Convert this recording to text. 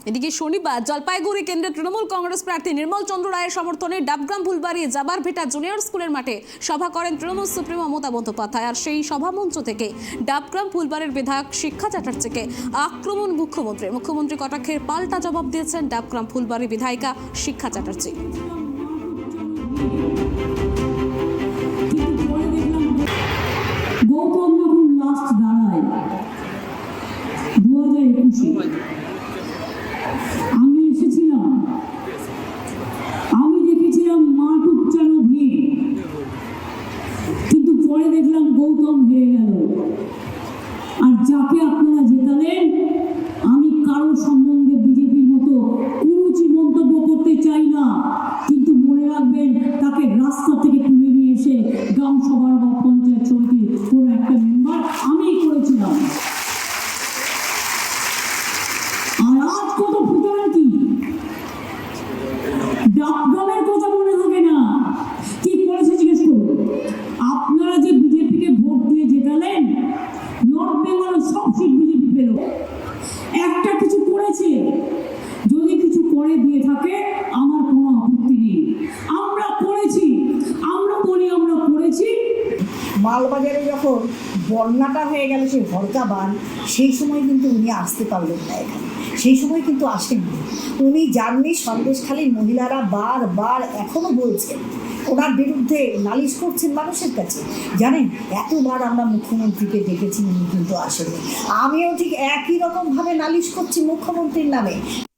এদিকে শনিবার জলপাইগুড়ি কেন্দ্রের তৃণমূল কংগ্রেস প্রার্থী নির্মল চন্দ্র রায়ের সমর্থনে ডাবগ্রাম ফুলবাড়ি জাবারভিটা জুনিয়র স্কুলের মাঠে সভা করেন তৃণমূল সুপ্রিমো মমতা বন্দ্যোপাধ্যায়। আর সেই সভামঞ্চ থেকে ডাবগ্রাম ফুলবাড়ির বিধায়ক শিক্ষা চ্যাটার্জিকে আক্রমণ মুখ্যমন্ত্রী কটাক্ষের পাল্টা জবাব দিয়েছেন ডাবগ্রাম ফুলবাড়ি বিধায়িকা শিক্ষা চ্যাটার্জি। গৌতম যখন লাস্ট দাঁড়ায় 2021-এ আমি এসেছিলাম, আমি দেখেছিলাম মাঠ উচ্চারণ ভিড়, কিন্তু পরে দেখলাম গৌতম হেরে গেল। আর যাকে আপনারা জেতালেন, আমি কারোর সম্বন্ধে বিজেপির মতো কুরুচি মন্তব্য করতে চাই না, কিন্তু মনে রাখবেন তাকে রাস্তা থেকে তুলে নিয়ে এসে গ্রাম সভার বা পঞ্চায়েত সমিতির কোনো একটা মেম্বার আমি করেছিলাম। আর আজ কত ফুটান্তি, ডাবগ্রামের কথা মনে হবে না, কি করেছে জিজ্ঞেস করুন। আপনারা যে বিজেপিকে ভোট দিয়ে জেতালেন, নর্থ বেঙ্গলের সব সিট বিজেপি পেল। একটা কিছু করেছে, যদি কিছু করে দিয়ে থাকে আমার কোনো আপত্তি নেই। আমরা করেছি, আমরা বলি আমরা করেছি। মালবাজারে যখন বন্যাটা হয়ে গেল, সেই ভরকা বান, সেই সময় কিন্তু উনি আসতে পারলেন না এখানে, সেই সময় কিন্তু আসেননি উনি। যাননি। সন্দেশখালীর মহিলারা বারবার এখনো বলছেন, ওনার বিরুদ্ধে নালিশ করছেন মানুষের কাছে। জানেন, এতবার আমরা মুখ্যমন্ত্রীকে ডেকেছি, উনি কিন্তু আসেননি। আমিও ঠিক একই রকমভাবে নালিশ করছি মুখ্যমন্ত্রীর নামে।